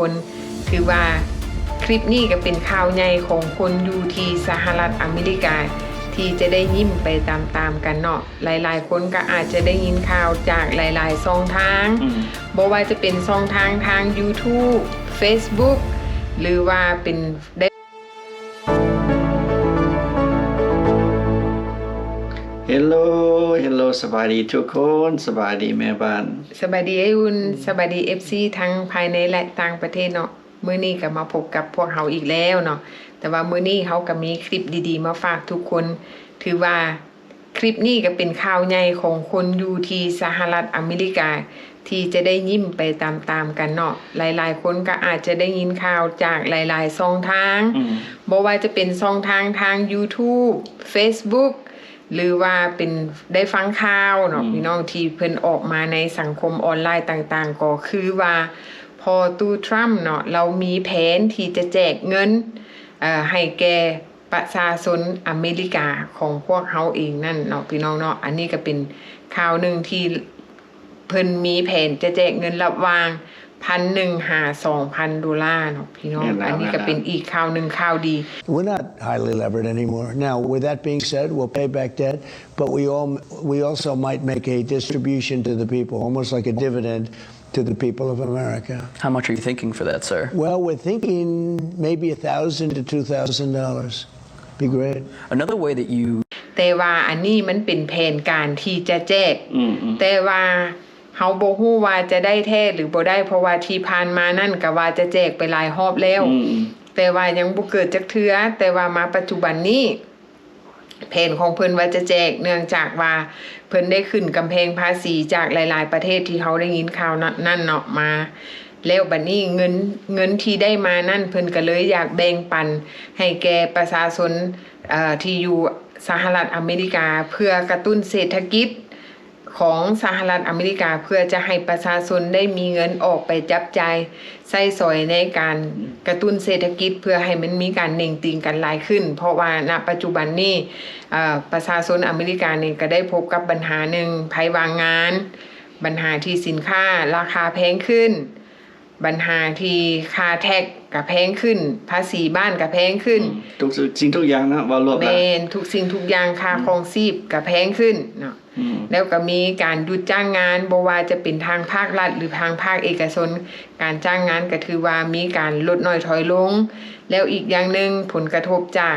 คนถือว่าคลิปนี้ก็เป็นข่าวใหญ่ของคนอยู่ที่สหรัฐอเมริกาที่จะได้ยิ้มไปตามๆกันเนาะหลายๆคนก็อาจจะได้ยินข่าวจากหลายๆช่องทางบ่ว่าจะเป็นช่องทาง YouTube Facebook หรือว่าเป็นได้Hello สบายดีทุกคนสบายดีแม่บ้านสบายดีไอ้อุ่นสบายดี FC ทั้งภายในและต่างประเทศเนาะมื้อนี้ก็มาพบกับพวกเราอีกแล้วเนาะแต่ว่ามื้อนี้เขาก็มีคลิปดีๆมาฝากทุกคนถือว่าคลิปนี้ก็เป็นข่าวใหญ่ของคนอยู่ที่สหรัฐอเมริกาที่จะได้ยิ้มไปตามๆกันเนาะหลายๆคนก็อาจจะได้ยินข่าวจากหลายๆช่องทางบ่ว่าจะเป็นช่องทาง YouTube Facebookหรือว่าเป็นได้ฟังข่าวเนาะพี่น้องที่เพิ่นออกมาในสังคมออนไลน์ต่างๆก็คือว่าพอตู้ทรัมป์เนาะเรามีแผนที่จะแจกเงินให้แก่ประชาชนอเมริกาของพวกเขาเองนั่นเนาะพี่น้องเนาะอันนี้ก็เป็นข่าวหนึ่งที่เพิ่นมีแผนจะแจกเงินระหว่าง1,100 หา 2,000 ดอลลาร์เนาะพี่น้องอันนี้ก็เป็นอีกข่าวหนึ่งข่าวดี We're not highly levered anymore. Now, with that being said, we'll pay back debt, but we also might make a distribution to the people, almost like a dividend to the people of America. How much are you thinking for that, sir? Well, we're thinking maybe $1,000 to $2,000. Be great. Another way that you แต่ว่าอันนี้มันเป็นแผนการที่จะแจกแต่ว่าเฮาบ่ฮู้ว่าจะได้แท้หรือบ่ได้เพราะว่าที่ผ่านมานั่นก็ว่าจะแจกไปหลายรอบแล้วแต่ว่ายังบ่เกิดจักเทื่อแต่ว่ามาปัจจุบันนี้แผนของเพิ่นว่าจะแจกเนื่องจากว่าเพิ่นได้ขึ้นกำแพงภาษีจากหลายๆประเทศที่เฮาได้ยินข่าวนั่นเนาะมาแล้วบัดนี้เงินที่ได้มานั่นเพิ่นก็เลยอยากแบ่งปันให้แก่ประชาชนที่อยู่สหรัฐอเมริกาเพื่อกระตุ้นเศรษฐกิจของสหรัฐอเมริกาเพื่อจะให้ประชาชนได้มีเงินออกไปจับจ่ายใช้สอยในการกระตุ้นเศรษฐกิจเพื่อให้มันมีการเน่งติงกันหลายขึ้นเพราะว่าณปัจจุบันนี้ประชาชนอเมริกาเนี่ยก็ได้พบกับปัญหาหนึ่งภัยวางงานปัญหาที่สินค้าราคาแพงขึ้นปัญหาที่ค่าแท็กก็แพงขึ้นภาษีบ้านก็แพงขึ้นทุกสิ่งทุกอย่างนะว่ารวมแล้วทุกสิ่งทุกอย่างค่าครองชีพก็แพงขึ้นเนาะแล้วก็มีการหยุดจ้างงานบ่ว่าจะเป็นทางภาครัฐหรือทางภาคเอกชนการจ้างงานก็ถือว่ามีการลดน้อยถอยลงแล้วอีกอย่างนึงผลกระทบจาก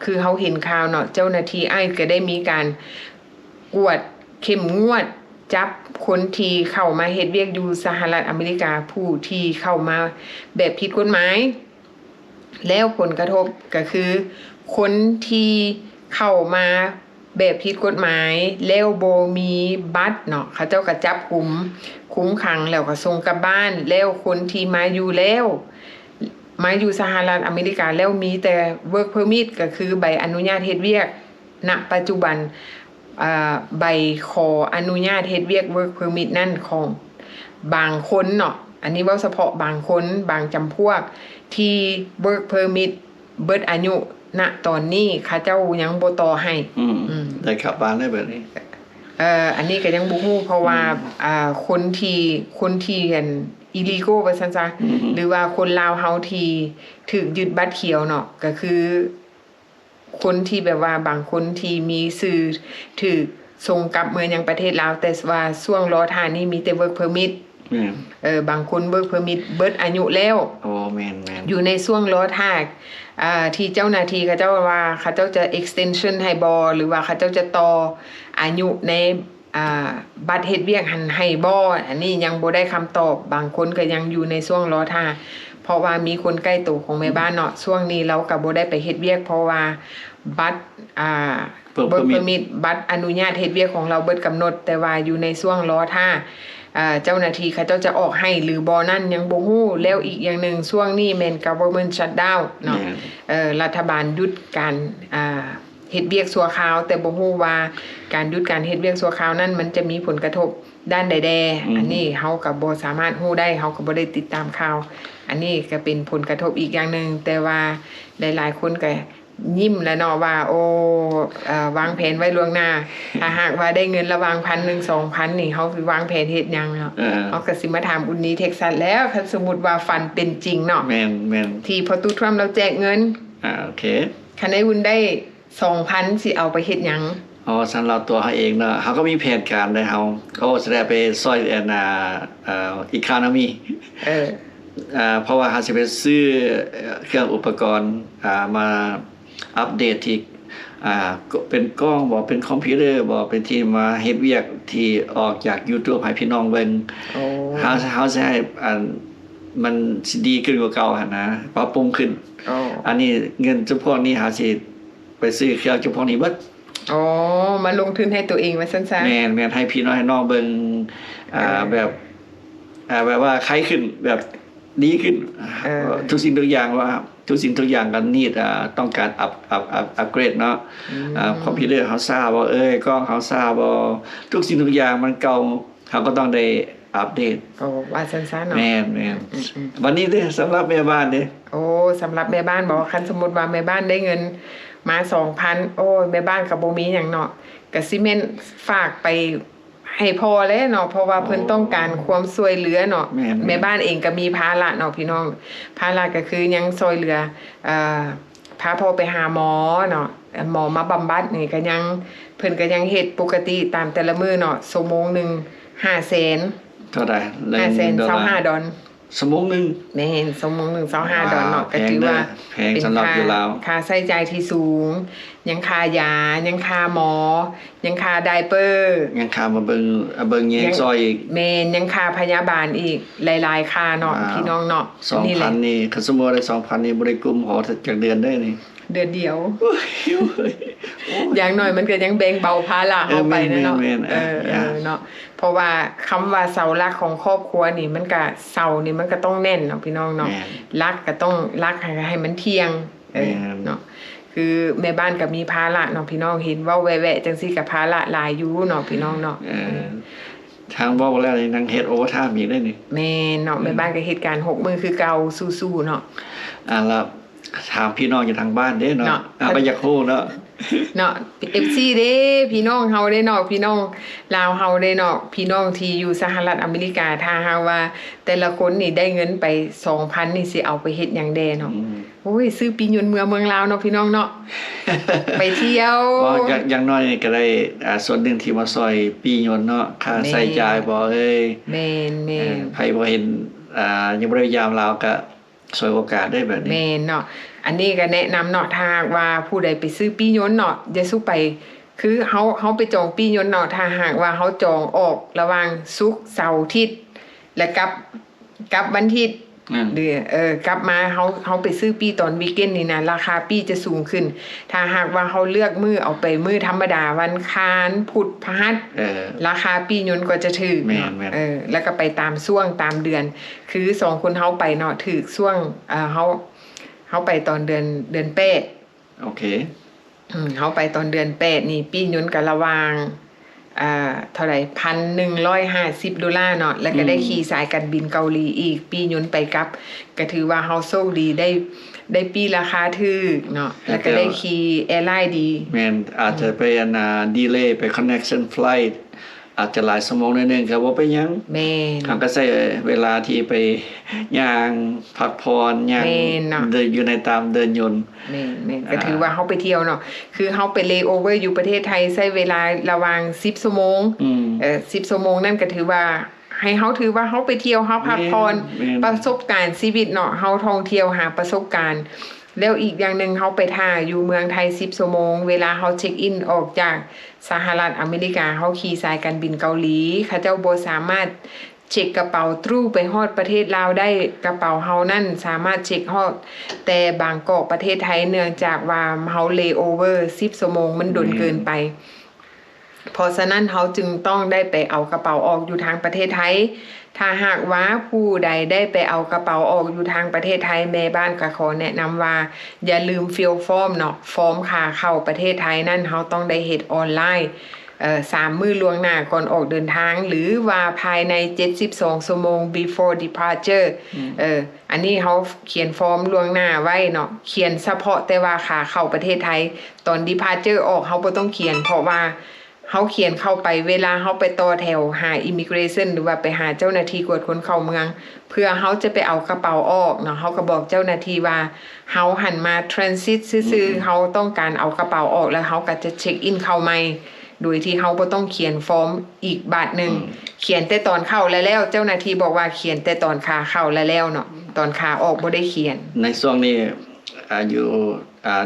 คือเขาเห็นข่าวเนาะเจ้าหน้าที่ก็ได้มีการกวดเข้มงวดจับคนที่เข้ามาเฮ็ดเวียกอยู่สหรัฐอเมริกาผู้ที่เข้ามาแบบผิดกฎหมายแล้วผลกระทบก็คือคนที่เข้ามาแบบผิดกฎหมายแล้วบ่มีบัตรเนาะเขาเจ้าก็จับกุมคุ้มขังแล้วก็ส่งกลับบ้านแล้วคนที่มาอยู่แล้วมาอยู่สหรัฐอเมริกาแล้วมีแต่ work permit ก็คือใบอนุญาตเฮ็ดเวียกณปัจจุบันใบขออนุญาตเฮ็ดเวียก work permit นั่นของบางคนเนาะอันนี้เว้าเฉพาะบางคนบางจำพวกที่ work permit เบิดอายุณตอนนี้เขาเจ้ายังบ่ต่อให้ได้กลับบ้านได้แบบนี้อันนี้ก็ยังบ่ฮู้เพราะว่าคนที่กันillegal ว่าซั่นซะหรือว่าคนลาวเฮาที่ถูกยึดบัตรเขียวเนาะก็คือคนที่แบบว่าบางคนที่มีสื่อถูกส่งกลับเมืองยังประเทศลาวแต่ว่าช่วงรอท่านี้มีแต่ work permit บางคน work permit เบิดอายุแล้วแม่นอยู่ในช่วงรอท่าที่เจ้าหน้าที่เขาเจ้าว่าเขาเจ้าจะ extension ให้บ่หรือว่าเขาเจ้าจะต่ออายุในบัตรเฮ็ดเวียกให้บ่อันนี้ยังบ่ได้คำตอบบางคนก็ยังอยู่ในช่วงรอท่าเพราะว่ามีคนใกล้ตัวของแม่บ้านเนาะช่วงนี้เราก็บ่ได้ไปเฮ็ดเวียกเพราะว่าบัตรwork permit บัตรอนุญาตเฮ็ดเวียกของเราเบิดกำหนดแต่ว่าอยู่ในช่วงรอท่าเจ้าหน้าที่เขาเจ้าจะออกให้หรือบ่นั่นยังบ่ฮู้แล้วอีกอย่างนึงช่วงนี้แม่น government shutdown เนาะรัฐบาลหยุดการเฮ็ดเวียกชั่วคราวแต่บ่ฮู้ว่าการหยุดการเฮ็ดเวียกชั่วคราวนั้นมันจะมีผลกระทบด้านใดๆอันนี้เฮาก็บ่สามารถฮู้ได้เฮาก็บ่ได้ติดตามข่าวอันนี้ก็เป็นผลกระทบอีกอย่างนึงแต่ว่าหลายๆคนก็ ยิ้มแล้วเนาะว่าโอ้วางแผนไว้ล่วงหน้าถ้าหากว่าได้เงินระหว่าง1,000 2,000นี่เฮาสิวางแผนเฮ็ดหยังเนาะเฮาก็สิมาถามอุนนี้เท็กซัสแล้วคันสมมุติว่าฝันเป็นจริงเนาะแม่นที่พอตู้ทรัมป์เราแจกเงินโอเคคันได้วุนได้ 2,000 สิเอาไปเฮ็ดหยังสำหรับตัวเขาเองเนาะเขาก็มีแผนการได้เขาจะได้ไปซอยeconomy เพราะว่าเขาจะไปซื้อเครื่องอุปกรณ์มาอัปเดตที่เป็นกล้องบอกเป็นคอมพิวเตอร์บอกเป็นที่มาเฮ็ดเวียกที่ออกจาก YouTube ให้พี่น้องเบิ่งเขาจะให้มันสิดีขึ้นกว่าเก่าหั่นนะปรับปรุงขึ้นอันนี้เงินจำพวกนี้หาสิไปซื้อเครื่องจำพวกนี้เบิดมาลงทุนให้ตัวเองว่าซั่นๆแม่นให้พี่น้องให้น้องเบิ่งแบบว่าใครขึ้นแบบดีขึ้นทุกสิ่งทุกอย่างว่าทุกสิ่งทุกอย่างกันneedต้องการอัปเกรดเนาะคอมพิวเตอร์เขาทราบบ่กล้องเขาทราบบ่ทุกสิ่งทุกอย่างมันเก่าเขาก็ต้องได้อัปเดตว่าซั่นๆเนาะแม่นวันนี้เด้สำหรับแม่บ้านเด้สำหรับแม่บ้านบอกว่าคันสมมุติว่าแม่บ้านได้เงินมา 2,000 แม่บ้านก็บ่มีหยังเนาะก็สิแม่นฝากไปให้พอแล้วเนาะเพราะว่าเพิ่นต้องการความช่วยเหลือเนาะแม่บ้านเองก็มีภาระเนาะพี่น้องภาระก็คือยังช่วยเหลือพาพ่อไปหาหมอเนาะหมอมาบำบัดนี่ก็ยังเพิ่นก็ยังเฮ็ดปกติตามแต่ละมื้อเนาะชั่วโมงนึง 500,000เท่าใด$525ชั่วโมงนึงแม่นชั่วโมงนึง$25เนาะก็ถือว่าเป็นสำหรับอยู่แล้วค่าใช้จ่ายที่สูงยังค่ายายังค่าหมอยังค่าไดเปอร์ยังค่ามาเบิ่งแยกซอยอีกแม่นยังค่าพยาบาลอีกหลายๆค่าเนาะพี่น้องเนาะ 2,000 นี่คันสมมุติได้ 2,000 นี่บ่ได้กลุ่มหอจากเดือนได้นี่เดือนเดียวอย่างน้อยมันก็ยังแบ่งเบาภาระเฮาไปเนาะเนาะเพราะว่าคำว่าเสาหลักของครอบครัวนี่มันก็เสานี่มันก็ต้องแน่นเนาะพี่น้องเนาะรักก็ต้องรักให้มันเที่ยงเนาะคือแม่บ้านก็มีภาระเนาะพี่น้องเห็นว่าแวะๆจังซี่ก็ภาระหลายอยู่เนาะพี่น้องเนาะทางบอกแล้วนี่นางเฮ็ดโอเวอร์ไทม์อีกได้นี่แม่เนาะแม่บ้านก็เฮ็ดการ6มื้อคือเก่าสู้ๆเนาะแล้วถามพี่น้องอยู่ทางบ้านเด้เนาะบ่อยากฮู้เนาะ FC เด้พี่น้องเฮาเด้เนาะพี่น้องลาวเฮาเด้เนาะพี่น้องที่อยู่สหรัฐอเมริกาถ้าหากว่าแต่ละคนนี่ได้เงินไป 2,000 นี่สิเอาไปเฮ็ดหยังแดเนาะโอ้ยซื้อปียนต์เมืองลาวเนาะพี่น้องเนาะไปเที่ยวอย่างน้อยนี่ก็ได้ส่วนหนึ่งที่มาซอยปียนต์เนาะค่าใช้จ่ายบ่แม่นไผบ่เห็นยังบ่ได้ยามลาวก็สวยโอกาสได้แบบนี้แม่นเนาะอันนี้ก็แนะนำเนาะถ้าหากว่าผู้ใดไปซื้อปียนต์เนาะอย่าสู้ไปคือเฮาไปจองปียนต์เนาะถ้าหากว่าเฮาจองออกระหว่างศุกร์เสาร์อาทิตย์แล้วกับวันอาทิตย์หรือกลับมาเฮาไปซื้อปีตอนวีคเอนด์นี่นะราคาปีจะสูงขึ้นถ้าหากว่าเฮาเลือกมื้อเอาไปมื้อธรรมดาวันคารพุธพฤหัสราคาปียนต์ก็จะถูกแล้วก็ไปตามช่วงตามเดือนคือ2คนเฮาไปเนาะถูกช่วงเฮาไปตอนเดือน8โอเคเฮาไปตอนเดือน8นี่ปียนต์ก็ระหว่างเท่าไหร่ $1,150 เนาะแล้วก็ได้ขี่สายการบินเกาหลีอีกปียนต์ไปกลับก็ถือว่าเฮาโชคดีได้ปีราคาถูกเนาะแล้วก็ได้ขี่แอร์ไลน์ดีแม่นอาจจะไปดีเลย์ไป connection flight อาจจะหลายชั่วโมงนิดนึงก็บ่เป็นหยังแม่นก็ใช้เวลาที่ไปย่างพักผ่อนย่างเดินอยู่ในตามเดินยนต์แม่นก็ถือว่าเฮาไปเที่ยวเนาะคือเฮาไปเลย์โอเวอร์อยู่ประเทศไทยใช้เวลาระหว่าง10ชั่วโมง10ชั่วโมงนั่นก็ถือว่าให้เฮาถือว่าเฮาไปเที่ยวเฮาพักผ่อนประสบการณ์ชีวิตเนาะเฮาท่องเที่ยวหาประสบการณ์แล้วอีกอย่างนึงเฮาไปท่าอยู่เมืองไทย10ชั่วโมงเวลาเฮาเช็คอินออกจากสหรัฐอเมริกาเฮาขี่สายการบินเกาหลีเขาเจ้าบ่สามารถเช็คกระเป๋าตรู่ไปฮอดประเทศลาวได้กระเป๋าเฮานั่นสามารถเช็คฮอดแต่บางกอกประเทศไทยเนื่องจากว่าเฮาเลย์โอเวอร์10ชั่วโมงมันดนเกินไปเพราะฉะนั้นเฮาจึงต้องได้ไปเอากระเป๋าออกอยู่ทางประเทศไทยถ้าหากว่าผู้ใดได้ไปเอากระเป๋าออกอยู่ทางประเทศไทยแม่บ้านก็ขอแนะนำว่าอย่าลืมฟิลฟอร์มเนาะฟอร์มค่าเข้าประเทศไทยนั่นเฮาต้องได้เฮ็ดออนไลน์ 3 มื้อล่วงหน้าก่อนออกเดินทางหรือว่าภายใน72ชั่วโมง before departure อันนี้เขาเขียนฟอร์มล่วงหน้าไว้เนาะเขียนเฉพาะแต่ว่าขาเข้าประเทศไทยตอน departure ออกเขาบ่ต้องเขียนเพราะว่าเขาเขียนเข้าไปเวลาเขาไปต่อแถวหา immigration หรือว่าไปหาเจ้าหน้าที่กวดคนเข้าเมืองเพื่อเขาจะไปเอากระเป๋าออกเนาะเขาก็บอกเจ้าหน้าที่ว่าเขาหันมา transit ซื่อๆเขาต้องการเอากระเป๋าออกแล้วเขาก็จะเช็คอินเข้าใหม่โดยที่เขาบ่ต้องเขียนฟอร์มอีกบาทหนึ่งเขียนแต่ตอนเข้าแล้วเจ้าหน้าที่บอกว่าเขียนแต่ตอนขาเข้าแล้วเนาะตอนขาออกบ่ได้เขียนในช่วงนี้อยู่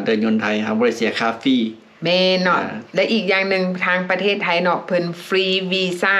เดินยนต์ไทยครับบ่ได้เสียค่าฟรีแม่เนาะและอีกอย่างหนึ่งทางประเทศไทยเนาะเพิ่นฟรีวีซ่า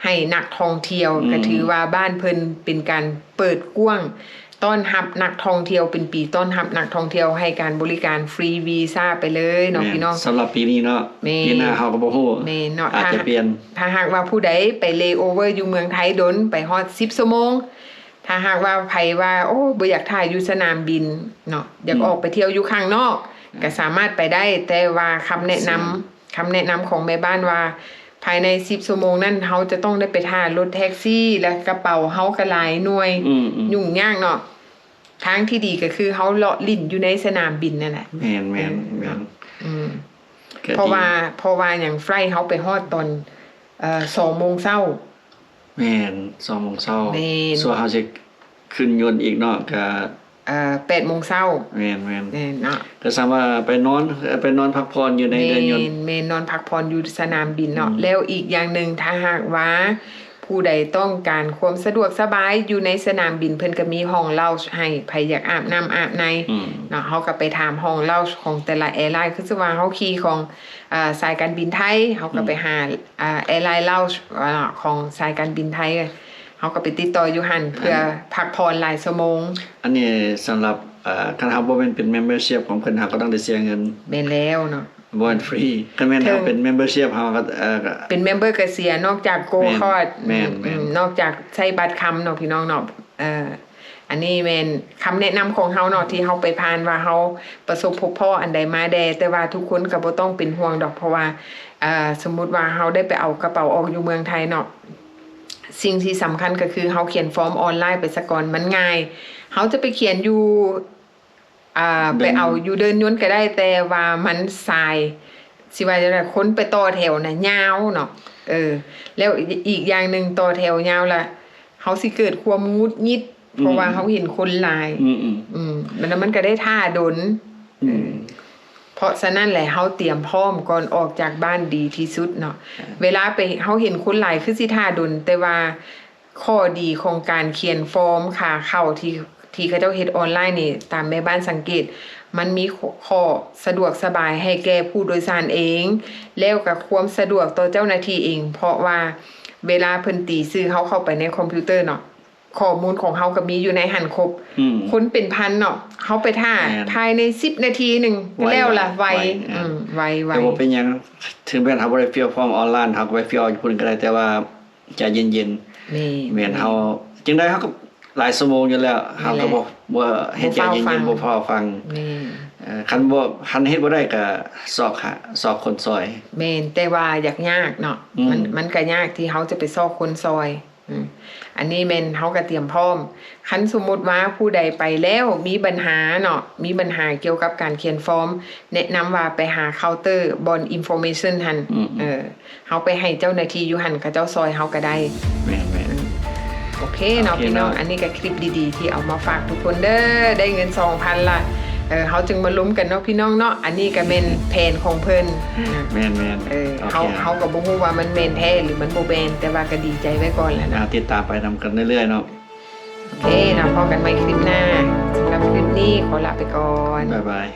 ให้นักท่องเที่ยวก็ถือว่าบ้านเพิ่นเป็นการเปิดกว้างต้อนรับนักท่องเที่ยวเป็นปีต้อนรับนักท่องเที่ยวให้การบริการฟรีวีซ่าไปเลยเนาะพี่น้องสำหรับปีนี้เนาะปีหน้าเฮาก็บ่ฮู้เนาะอาจจะเปลี่ยนถ้าหากว่าผู้ใดไปเลย์โอเวอร์อยู่เมืองไทยดนไปฮอด10ชั่วโมงถ้าหากว่าไผว่าโอ้บ่อยากถ่ายอยู่สนามบินเนาะอยากออกไปเที่ยวอยู่ข้างนอกก็สามารถไปได้แต่ว่าคำแนะนำของแม่บ้านว่าภายใน10ชั่วโมงนั้นเฮาจะต้องได้ไปท่ารถแท็กซี่และกระเป๋าเฮาก็หลายหน่วยยุ่งยากเนาะทางที่ดีก็คือเฮาเลาะลิ่นอยู่ในสนามบินนั่นแหละแม่นเพราะว่าอย่างไฟล์เฮาไปฮอดตอน2:00 นแม่น2:00 นส่วนเฮาสิขึ้นยนต์อีกเนาะก็8:00 นแม่นเนาะก็สามารถไปนอนพักผ่อนอยู่ในเรือนยนต์แม่นอนพักผ่อนอยู่สนามบินเนาะแล้วอีกอย่างหนึ่งถ้าหากว่าผู้ใดต้องการความสะดวกสบายอยู่ในสนามบินเพิ่นก็มีห้องเล่าให้ใครอยากอาบน้ำอาบในเนาะเฮาก็ไปถามห้องเล่าของแต่ละแอร์ไลน์คือสิว่าเฮาขี่ของสายการบินไทยเฮาก็ไปหาแอร์ไลน์เล่าของสายการบินไทยเฮาก็ไปติดต่ออยู่หั่นเพื่อพักผ่อนหลายชั่วโมงอันนี้สำหรับคันเฮาบ่เป็น membership ของเพิ่นเฮาก็ต้องได้เสียเงินแม่นแล้วเนาะบ่ฟรีคันแม่นเฮาเป็น membership เฮาก็เป็น member ก็เสียนอกจาก Go Card นอกจากใช้บัตรคำเนาะพี่น้องเนาะอันนี้แม่นคำแนะนำของเฮาเนาะที่เฮาไปผ่านว่าเฮาประสบพบพ่ออันใดมาแดแต่ว่าทุกคนก็บ่ต้องเป็นห่วงดอกเพราะว่าสมมุติว่าเฮาได้ไปเอากระเป๋าออกอยู่เมืองไทยเนาะสิ่งที่สำคัญก็คือเฮาเขียนฟอร์มออนไลน์ไปซะก่อนมันง่ายเฮาจะไปเขียนอยู่ไปเอาอยู่เดินยนต์ก็ได้แต่ว่ามันสายสิว่าจะได้คนไปต่อแถวน่ะยาวเนาะแล้วอีกอย่างนึงต่อแถวยาวล่ะเฮาสิเกิดความงุดหงิดเพราะว่าเฮาเห็นคนหลายมันก็ได้ท่าดนเพราะฉะนั้นแหละเฮาเตรียมพร้อมก่อนออกจากบ้านดีที่สุดเนาะเวลาไปเฮาเห็นคนหลายคือสิท่าดนแต่ว่าข้อดีของการเขียนฟอร์มค่ะเข้าที่เขาเจ้าเฮ็ดออนไลน์นี่ตามแม่บ้านสังเกตมันมีข้อสะดวกสบายให้แก่ผู้โดยสารเองแล้วก็ความสะดวกต่อเจ้าหน้าที่เองเพราะว่าเวลาเพิ่นตีชื่อเฮาเข้าไปในคอมพิวเตอร์เนาะข้อมูลของเฮาก็มีอยู่ในหันครบคนเป็นพันเนาะเฮาไปท่าภายใน10นาทีนึงแล้วล่ะไวแต่ว่าเป็นหยังถึงแม้เฮาบ่ได้ฟิลฟอร์มออนไลน์เฮาก็ไปฟิลอยู่พุ่นก็ได้แต่ว่าใจเย็นๆแม่นเฮาจังได๋เฮาก็หลายชั่วโมงอยู่แล้วเฮาก็บ่เฮ็ดใจเย็นๆบ่พอฟังคันเฮ็ดบ่ได้ก็สอบคนซอยแม่นแต่ว่าอยากเนาะมันก็ยากที่เฮาจะไปซอกคนซอยอันนี้แม่นเฮาก็เตรียมพร้อมคันสมมุติว่าผู้ใดไปแล้วมีปัญหาเนาะมีปัญหาเกี่ยวกับการเขียนฟอร์มแนะนำว่าไปหาเคาน์เตอร์บอนอินฟอร์เมชันหั่นเฮาไปให้เจ้าหน้าที่อยู่หั่นกับเจ้าซอยเฮาก็ได้แม่นโอเคเนาะพี่น้องอันนี้ก็คลิปดีๆที่เอามาฝากทุกคนเด้อได้เงิน 2,000 ล่ะเขาจึงมาลุ้มกันเนาะพี่น้องเนาะอันนี้ก็เป็นแผนของเพิ่นแม่นเขาก็บ่ฮู้ว่ามันแม่นแท้หรือมันบ่แม่นแต่ว่าก็ดีใจไว้ก่อนแหละนะติดตามไปนำกันเรื่อยๆเนาะโอเคเนาะพบกันใหม่คลิปหน้าสำหรับคลิปนี้ขอลาไปก่อนบ๊ายบาย